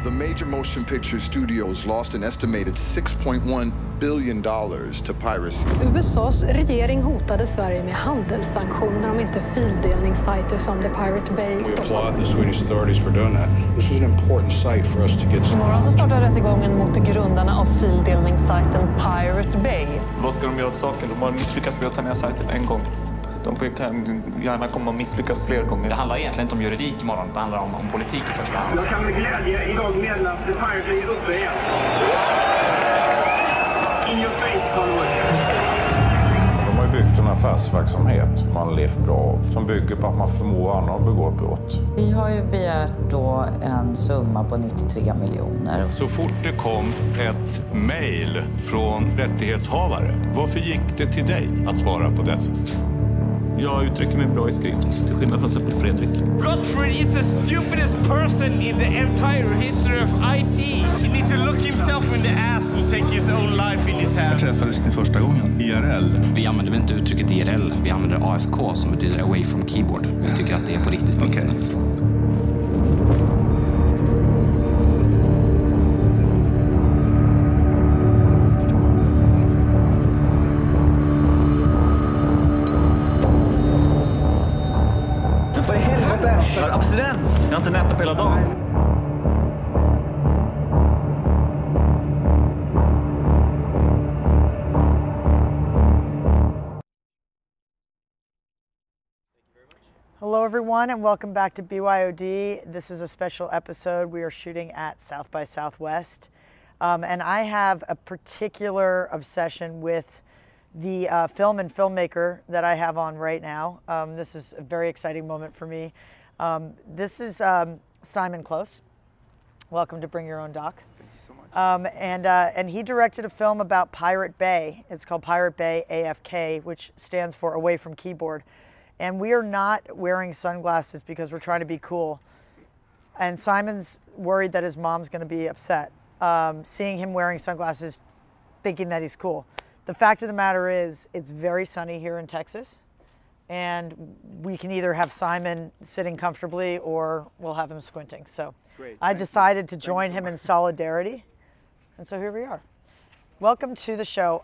The major motion picture studios lost an estimated $6.1 billion to piracy. USAs regering hotade Sverige med handelssanktioner om inte fildelningssajter som The Pirate Bay. We applaud the Swedish authorities for doing that. This was an important site for us to get started. Imorgon så startar rättegången mot grundarna av fildelningssajten Pirate Bay. Vad ska de göra åt saken? De har misslyckats med att ta ner sajten en gång. De kan gärna komma och misslyckas fler gånger. Det handlar egentligen inte om juridik imorgon, det handlar om politik i första hand. Jag kan med glädje idag meddela att The Pirate Bay är uppe igen. In your face, Conway. De har ju byggt en affärsverksamhet man levt bra av, som bygger på att man förmår andra att begå brott. Vi har ju begärt då en summa på 93 miljoner. Så fort det kom ett mejl från rättighetshavare, varför gick det till dig att svara på dessa? Jag uttrycker mig bra i skrift, till skillnad från exempel Fredrik. Godfrey is the stupidest person in the entire history of IT. He needs to look himself in the ass and take his own life in his hand. När träffades ni första gången? IRL? Vi använder väl inte uttrycket IRL, vi använder AFK som betyder away from keyboard. Vi tycker att det är på riktigt på internet. Jag har abstinens. Jag har inte nätat på hela dagen. Hello everyone and welcome back to BYOD. This is a special episode. We are shooting at South by Southwest. And I have a particular obsession with the film and filmmaker that I have on right now. This is a very exciting moment for me. This is Simon Klose. Welcome to Bring Your Own Doc. Thank you so much. And he directed a film about Pirate Bay. It's called Pirate Bay AFK, which stands for Away from Keyboard. And we are not wearing sunglasses because we're trying to be cool. And Simon's worried that his mom's going to be upset seeing him wearing sunglasses, thinking that he's cool. The fact of the matter is, it's very sunny here in Texas, and we can either have Simon sitting comfortably or we'll have him squinting. So I decided to join him in solidarity, and so here we are. Welcome to the show.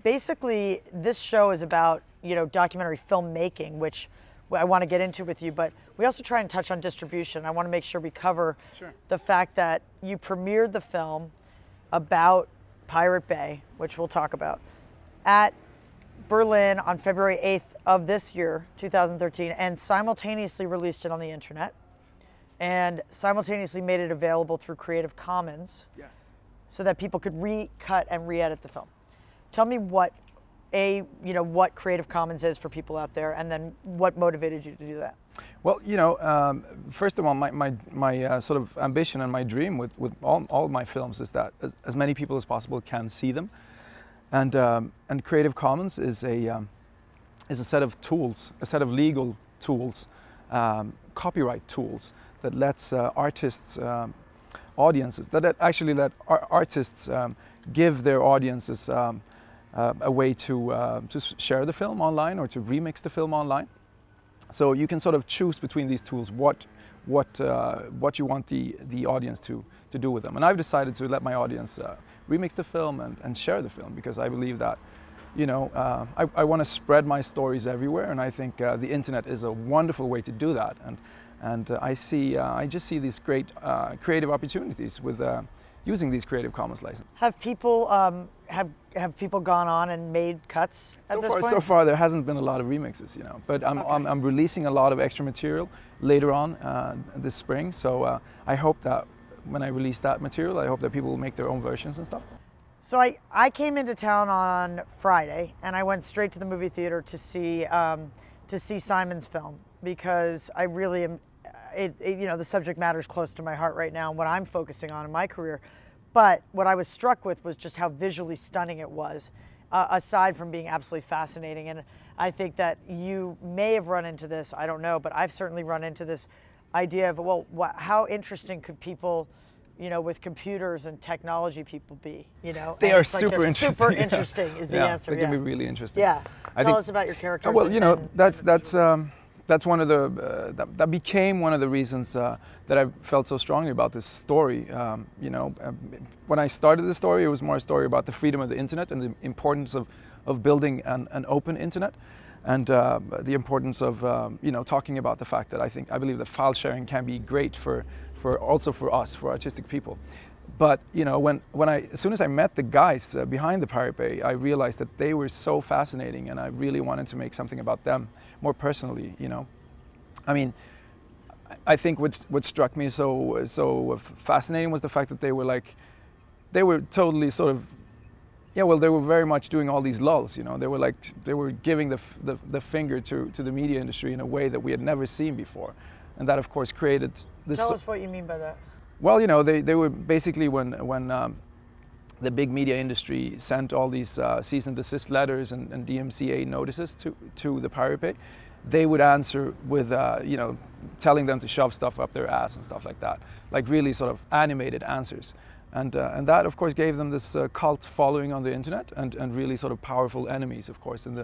Basically, this show is about, documentary filmmaking, which I want to get into with you, but we also try and touch on distribution. I want to make sure we cover the fact that you premiered the film about Pirate Bay, which we'll talk about, at Berlin on February 8th of this year, 2013, and simultaneously released it on the internet, and simultaneously made it available through Creative Commons, so that people could recut and re-edit the film. Tell me what what Creative Commons is for people out there, and then what motivated you to do that? Well, first of all, my sort of ambition and my dream with all my films is that as many people as possible can see them, and Creative Commons is a set of tools, a set of legal tools, copyright tools that lets artists, audiences, that actually let artists give their audiences a way to share the film online or to remix the film online. So you can sort of choose between these tools what you want the audience to do with them. And I've decided to let my audience remix the film and share the film, because I believe that I want to spread my stories everywhere, and I think the internet is a wonderful way to do that. And I just see these great creative opportunities with using these Creative Commons licenses. Have people have people gone on and made cuts at this point? So far, there hasn't been a lot of remixes, But I'm releasing a lot of extra material later on this spring. So I hope that when I release that material, I hope that people will make their own versions and stuff. So I came into town on Friday, and I went straight to the movie theater to see Simon's film, because I really am. The subject matter is close to my heart right now and what I'm focusing on in my career. But what I was struck with was just how visually stunning it was, aside from being absolutely fascinating. And I think that you may have run into this, I don't know, but I've certainly run into this idea of, well, how interesting could people, with computers and technology people be, They are super interesting. Super interesting is the answer. They can be really interesting. Yeah. Tell us about your characters. Well, that's that's one of the that became one of the reasons that I felt so strongly about this story. When I started the story, it was more a story about the freedom of the internet and the importance of building an open internet, and the importance of talking about the fact that I believe that file sharing can be great for also for us, for artistic people. But as soon as I met the guys behind the Pirate Bay, I realized that they were so fascinating, and I really wanted to make something about them more personally. I mean, I think what struck me so fascinating was the fact that they were totally sort of, they were very much doing all these lulls. They were giving the finger to the media industry in a way that we had never seen before, and that of course created this. Tell us what you mean by that. Well, they were basically when the big media industry sent all these cease and desist letters and DMCA notices to the Pirate Bay, they would answer with telling them to shove stuff up their ass and stuff like that, like really sort of animated answers, and that of course gave them this cult following on the internet and really sort of powerful enemies, of course, in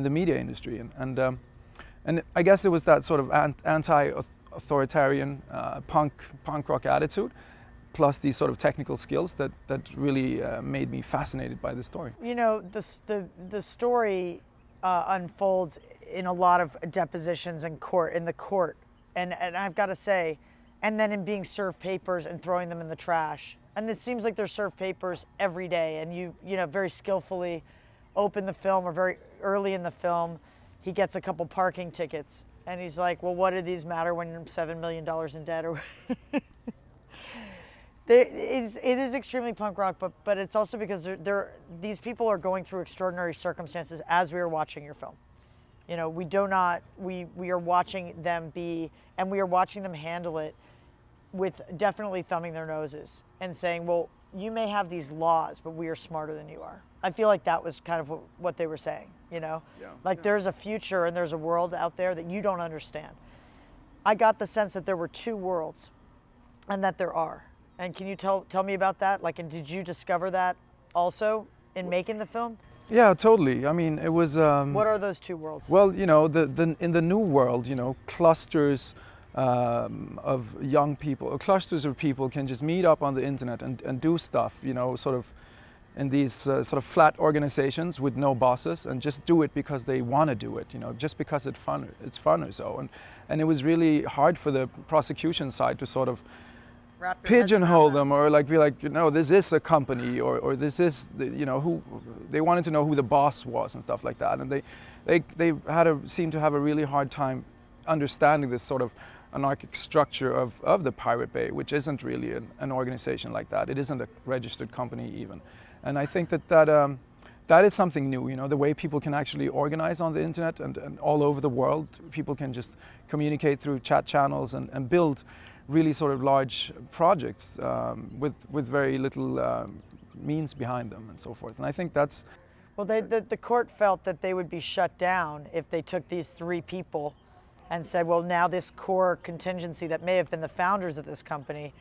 the media industry, and I guess it was that sort of anti-authoritarian punk rock attitude, plus these sort of technical skills that really made me fascinated by the story. The story unfolds in a lot of depositions in the court, and I've got to say, and then in being served papers and throwing them in the trash. And it seems like they're served papers every day, and you very skillfully open the film, or very early in the film, he gets a couple parking tickets. And he's like, well, what do these matter when you're $7 million in debt? Or it is extremely punk rock, but it's also because these people are going through extraordinary circumstances as we are watching your film. We are watching them and we are watching them handle it with definitely thumbing their noses and saying, well, you may have these laws, but we are smarter than you are. I feel like that was kind of what they were saying, there's a future and there's a world out there that you don't understand. I got the sense that there were two worlds, and that there are. And can you tell me about that? And did you discover that also in making the film? Yeah, totally. I mean, it was... what are those two worlds? Well, in the new world, clusters of young people, clusters of people can just meet up on the internet and do stuff, sort of in these sort of flat organizations with no bosses, and just do it because they want to do it, just because it's fun or so. And it was really hard for the prosecution side to sort of pigeonhole them, or be like, this is a company, or this is, who they wanted to know who the boss was and stuff like that. And they seemed to have a really hard time understanding this sort of anarchic structure of the Pirate Bay, which isn't really an organization like that. It isn't a registered company even. And I think that is something new, the way people can actually organize on the internet, and all over the world, people can just communicate through chat channels and build really sort of large projects with very little means behind them and so forth. And I think that's... Well, the court felt that they would be shut down if they took these three people and said, well, now this core contingency that may have been the founders of this company,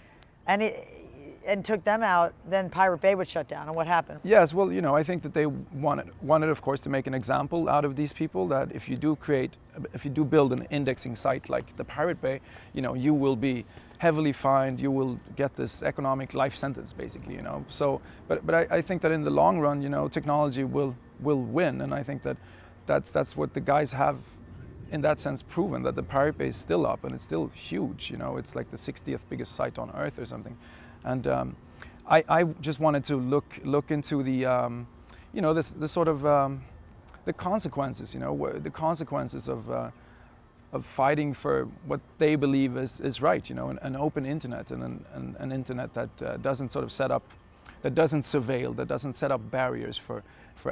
and took them out, then Pirate Bay would shut down. And what happened? Yes, well, I think that they wanted, of course, to make an example out of these people, that if you do build an indexing site like the Pirate Bay, you will be heavily fined, you will get this economic life sentence, basically, So, but I think that in the long run, technology will win, and I think that that's what the guys have, in that sense, proven, that the Pirate Bay is still up, and it's still huge. It's like the 60th biggest site on Earth or something. And I just wanted to look into the the sort of the consequences, the consequences of fighting for what they believe is right, an open internet, and an internet that doesn't sort of that doesn't surveil, that doesn't set up barriers for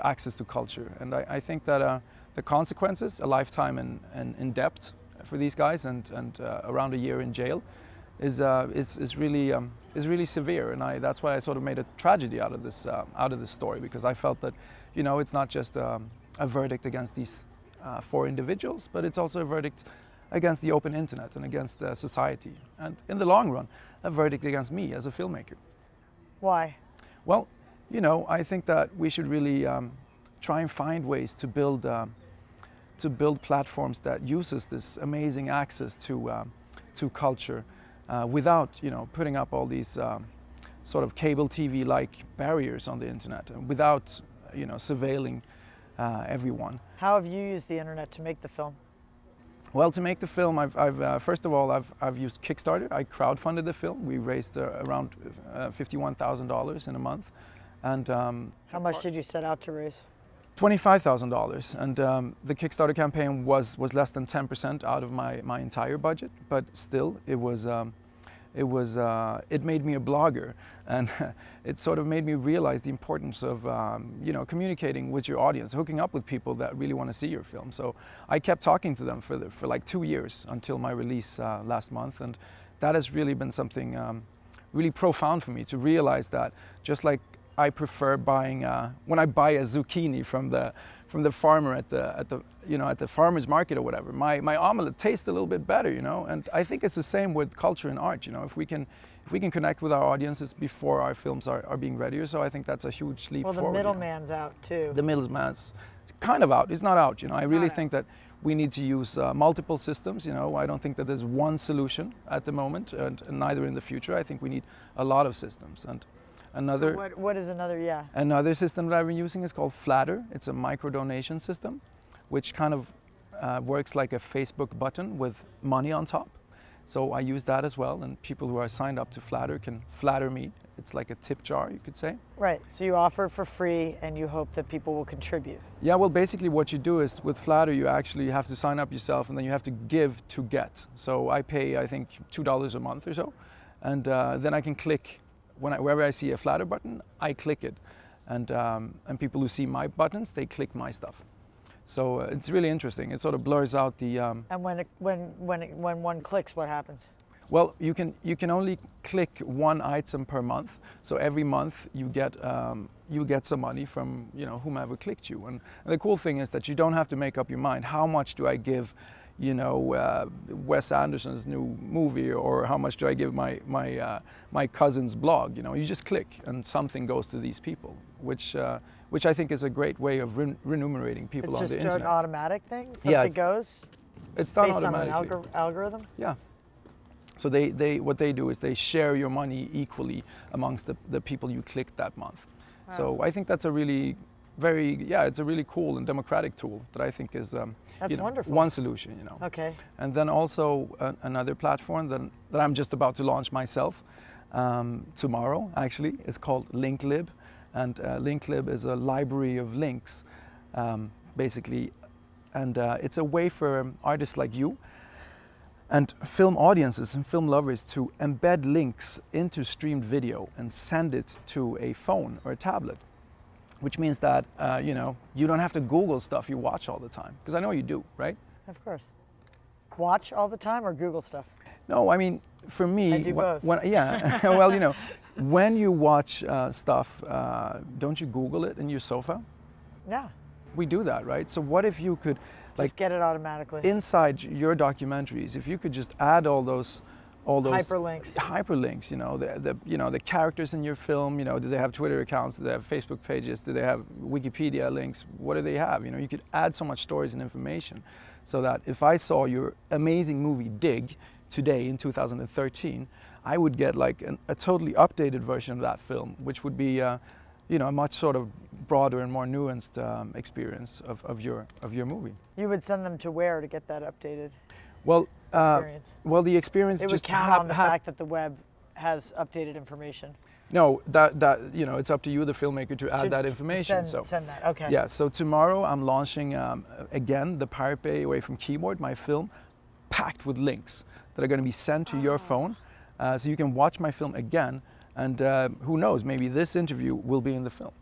access to culture. And I think that the consequences, a lifetime in debt for these guys, and around a year in jail, is really severe, and that's why I sort of made a tragedy out of this story, because I felt that it's not just a verdict against these 4 individuals, but it's also a verdict against the open internet and against society, and in the long run, a verdict against me as a filmmaker. Why? Well, I think that we should really try and find ways to build to build platforms that uses this amazing access to culture without, you know, putting up all these sort of cable TV-like barriers on the internet, and without, you know, surveilling everyone. How have you used the internet to make the film? Well, to make the film, first of all, I've used Kickstarter. I crowdfunded the film. We raised around $51,000 in a month, and how much did you set out to raise? $25,000, and the Kickstarter campaign was less than 10% out of my entire budget, but still, it made me a blogger, and it sort of made me realize the importance of you know, communicating with your audience, hooking up with people that really want to see your film. So I kept talking to them for like 2 years until my release last month, and that has really been something really profound for me, to realize that just like I prefer buying when I buy a zucchini from the farmer at the farmer's market or whatever, my omelette tastes a little bit better, you know. And I think it's the same with culture and art, you know. If we can connect with our audiences before our films are being ready, so I think that's a huge leap forward. Well, the middleman's out too. The middleman's kind of out. It's not out, you know. I really think that we need to use multiple systems, you know. I don't think that there's one solution at the moment, and neither in the future. I think we need a lot of systems. And another, so what is another, yeah? Another system that I've been using is called Flatter. It's a micro donation system, which kind of works like a Facebook button with money on top. So I use that as well, and people who are signed up to Flatter can flatter me. It's like a tip jar, you could say. Right, so you offer it for free and you hope that people will contribute. Yeah, well, basically what you do is with Flatter, you actually have to sign up yourself, and then you have to give to get. So I pay, I think, $2 a month or so, and then I can click. Wherever I see a Flatter button, I click it, and people who see my buttons, they click my stuff. So it's really interesting. It sort of blurs out the. And when one clicks, what happens? Well, you can only click one item per month. So every month you get some money from, you know, whomever clicked you. And the cool thing is that you don't have to make up your mind. How much do I give, you know, Wes Anderson's new movie, or how much do I give my cousin's blog? You know, you just click and something goes to these people, which I think is a great way of remunerating people on the internet. It's just an automatic thing? Something goes it's done based automatically. on an algorithm? Yeah. So what they do is they share your money equally amongst the people you clicked that month. Wow. So I think that's a really it's a really cool and democratic tool that I think is that's wonderful. One solution, you know. Okay. And then also another platform that I'm just about to launch myself tomorrow, actually, is called LinkLib. And LinkLib is a library of links, basically, and it's a way for artists like you and film audiences and film lovers to embed links into streamed video and send it to a phone or a tablet, which means that you know, you don't have to Google stuff you watch all the time, because I know you do, right? Of course. Watch all the time or Google stuff? No, I mean, for me, I do both. Yeah, well, you know, when you watch stuff, don't you Google it in your sofa? Yeah. We do that, right? So what if you could, like, just get it automatically inside your documentaries? If you could just add all those hyperlinks, you know, the characters in your film, you know, do they have Twitter accounts? Do they have Facebook pages? Do they have Wikipedia links? What do they have? You know, you could add so much stories and information, so that if I saw your amazing movie Dig today in 2013, I would get like a totally updated version of that film, which would be, you know, a much sort of broader and more nuanced experience of your movie. You would send them to where to get that updated? Well, experience? Well, the experience it just would count on the fact that the web has updated information. No, that you know, it's up to you, the filmmaker, to add that information. Send that. Okay. Yeah. So tomorrow I'm launching again the Pirate Bay Away from Keyboard, my film, packed with links that are going to be sent to your phone, so you can watch my film again. And who knows? Maybe this interview will be in the film.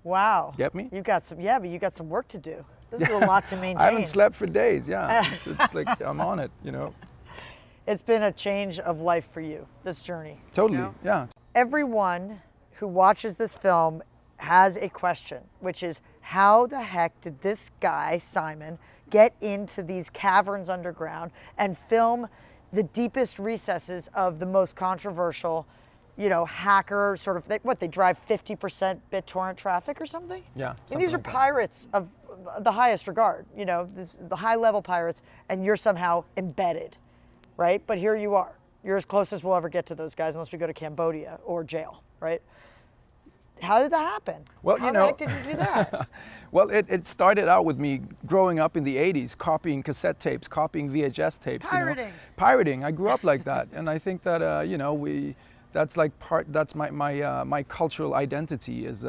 Wow. Get me? You've got some. Yeah, but you got some work to do. This is a lot to maintain. I haven't slept for days. Yeah. It's like I'm on it. You know. It's been a change of life for you, this journey. Totally. You know? Yeah. Everyone who watches this film has a question, which is, how the heck did this guy, Simon, get into these caverns underground and film the deepest recesses of the most controversial, you know, hacker sort of, they drive 50% BitTorrent traffic or something? Yeah. And these are pirates of the highest regard, you know, the high-level pirates, and you're somehow embedded, right? But here you are. You're as close as we'll ever get to those guys unless we go to Cambodia or jail, right? How did that happen? Well, How the heck did you do that? Well, it started out with me growing up in the 80s, copying cassette tapes, copying VHS tapes. Pirating. You know? Pirating. I grew up like that, and I think that you know, that's like that's my cultural identity is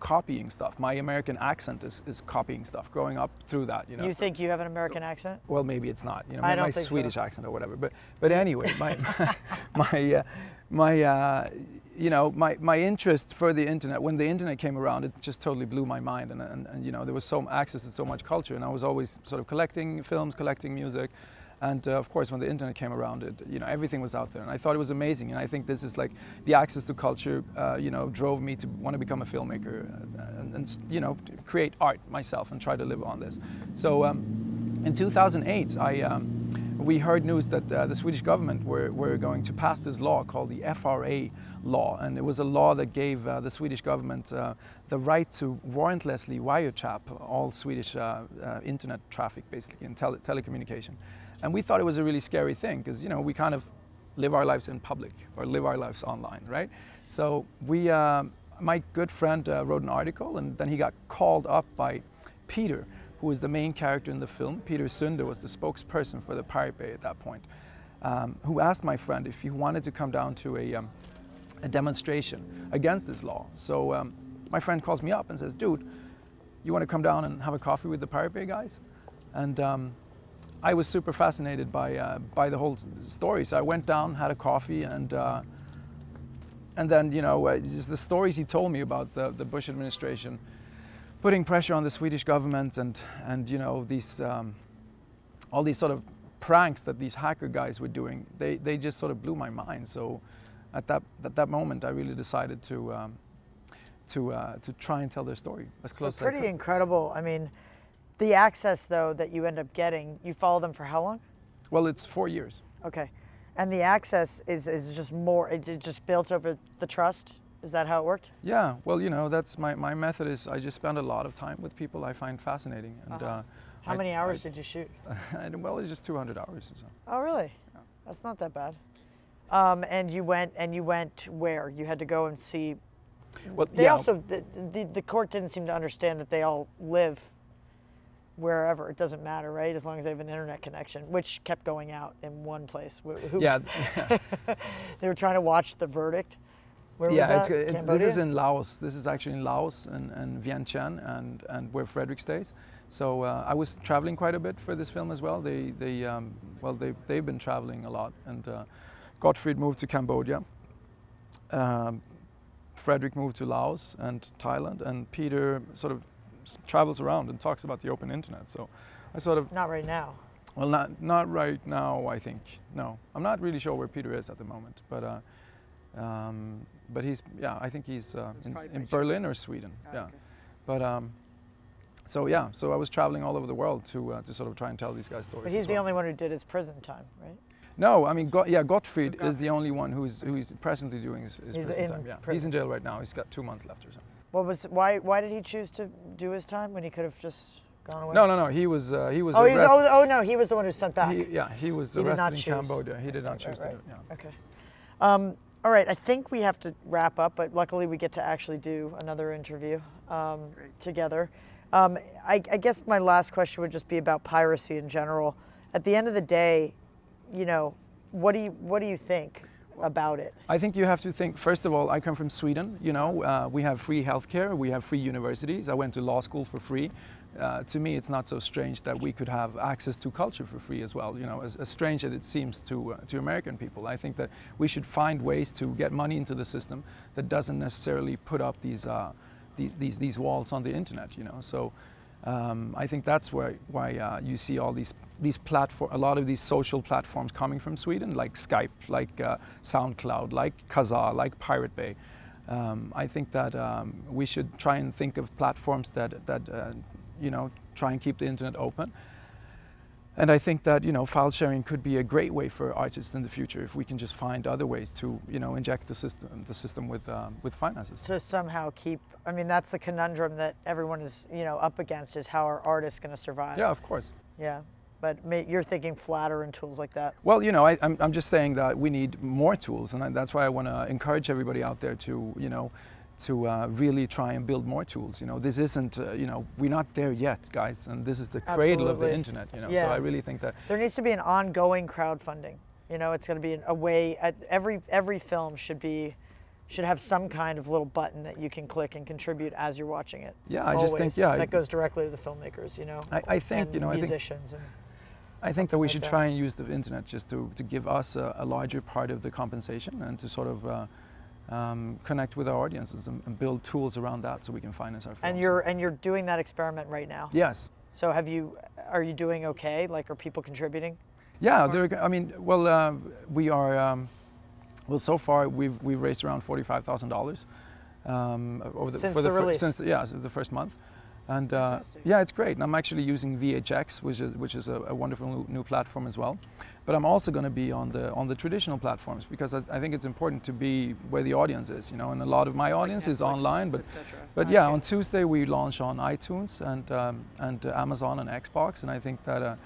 copying stuff. My American accent is copying stuff. Growing up through that, you know. You think you have an American accent? Well, maybe it's not. You know, I don't my think Swedish so. accent or whatever. But anyway, my interest for the internet, when the internet came around, it just totally blew my mind, and you know, there was so access to so much culture, and I was always sort of collecting films, collecting music, and of course when the internet came around, you know, everything was out there, and I thought it was amazing, and I think this is like the access to culture, you know, drove me to want to become a filmmaker, and you know, create art myself and try to live on this. So in 2008, we heard news that the Swedish government were going to pass this law called the FRA law, and it was a law that gave the Swedish government the right to warrantlessly wiretap all Swedish internet traffic, basically, and telecommunication. And we thought it was a really scary thing because, you know, we kind of live our lives in public or live our lives online, right? So my good friend wrote an article, and then he got called up by Peter, who was the main character in the film. Peter Sunde was the spokesperson for the Pirate Bay at that point, who asked my friend if he wanted to come down to a demonstration against this law. So my friend calls me up and says, dude, you want to come down and have a coffee with the Pirate Bay guys? And I was super fascinated by the whole story. So I went down, had a coffee, and then, you know, just the stories he told me about the Bush administration putting pressure on the Swedish government, and you know, these all these sort of pranks that these hacker guys were doing, they just sort of blew my mind. So at that moment, I really decided to try and tell their story as close as I could. Pretty incredible. I mean, the access though that you end up getting, you follow them for how long? Well, it's 4 years. Okay, and the access is just more. It just built over the trust. Is that how it worked? Yeah, well, you know, that's my method is I just spend a lot of time with people I find fascinating. And how many hours did you shoot? Well, it's just 200 hours or so. Oh, really? Yeah. That's not that bad. And you went where? You had to go and see. Well, they also the court didn't seem to understand that they all live wherever. It doesn't matter, right? As long as they have an internet connection, which kept going out in one place. Yeah. They were trying to watch the verdict. Where yeah, was that? this is in Laos. This is actually in Laos and Vientiane and where Fredrik stays. So I was traveling quite a bit for this film as well. They've been traveling a lot, and Gottfried moved to Cambodia. Fredrik moved to Laos and Thailand, and Peter sort of travels around and talks about the open internet. So I sort of... Not right now. Well, not right now, I think. No, I'm not really sure where Peter is at the moment, but he's, yeah, I think he's in Berlin or Sweden. Oh, yeah, okay. But so yeah, so I was traveling all over the world to sort of try and tell these guys stories. But he's the only one who did his prison time, right? No, I mean, Gottfried is the only one who's presently doing his prison time. Yeah, he's in jail right now. He's got 2 months left or so. Why did he choose to do his time when he could have just gone away? No. He was arrested. No, he was the one who was sent back. He was arrested in Cambodia. He did not choose to do it. Yeah. Okay. All right, I think we have to wrap up, but luckily we get to actually do another interview together. I guess my last question would just be about piracy in general. At the end of the day, you know, what do you think about it? I think you have to think, first of all, I come from Sweden, you know, we have free healthcare, we have free universities. I went to law school for free. To me, it's not so strange that we could have access to culture for free as well, you know, as strange as it seems to American people. I think that we should find ways to get money into the system that doesn't necessarily put up these walls on the internet, you know. So I think that's why you see all these a lot of these social platforms coming from Sweden, like Skype, like SoundCloud, like Kazaa, like Pirate Bay. I think that we should try and think of platforms that you know, try and keep the internet open. And I think that, you know, file sharing could be a great way for artists in the future if we can just find other ways to, you know, inject the system with finances. To somehow keep, I mean, that's the conundrum that everyone is, you know, up against, is how are artists going to survive? Yeah, of course. Yeah, but you're thinking Flatter and tools like that. Well, you know, I'm just saying that we need more tools, and that's why I want to encourage everybody out there to, you know, to really try and build more tools. You know, this isn't, you know, we're not there yet, guys, and this is the cradle of the internet, you know, yeah. so I really think that... There needs to be an ongoing crowdfunding. You know, it's going to be a way, every film should have some kind of little button that you can click and contribute as you're watching it. Yeah, I just think, yeah. That goes directly to the filmmakers, you know, I think, you know, musicians. I think that we should try and use the internet just to give us a larger part of the compensation, and to sort of connect with our audiences and build tools around that so we can finance our films. And you're doing that experiment right now? Yes. So are you doing okay? Like, are people contributing? Yeah, I mean, well, we are, well, so far we've raised around $45,000 over since the release. Since the first month. And yeah, it's great. And I'm actually using VHX, which is a wonderful new platform as well. But I'm also going to be on the traditional platforms, because I think it's important to be where the audience is, you know. And a lot of my audience is online, but yeah, on Tuesday we launch on iTunes and Amazon and Xbox, and I think that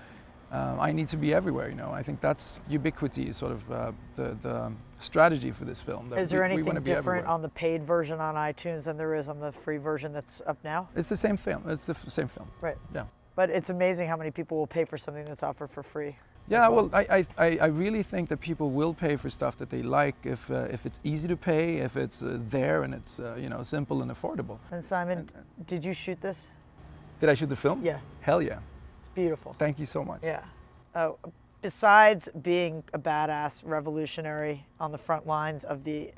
I need to be everywhere, you know. I think that's ubiquity is sort of the strategy for this film. Is there anything different on the paid version on iTunes than there is on the free version that's up now? It's the same film. It's the same film. Right. Yeah. But it's amazing how many people will pay for something that's offered for free. Yeah, well, I really think that people will pay for stuff that they like if it's easy to pay, if it's there and it's you know, simple and affordable. And Simon, did you shoot this? Did I shoot the film? Yeah. Hell yeah. It's beautiful. Thank you so much. Yeah. Besides being a badass revolutionary on the front lines of the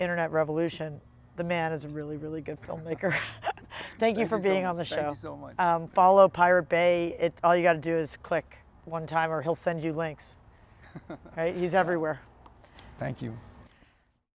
internet revolution, the man is a really, really good filmmaker. Thank you for being on the show. Thank you so much. Follow Pirate Bay. All you got to do is click one time, or he'll send you links. Right? He's everywhere. Thank you.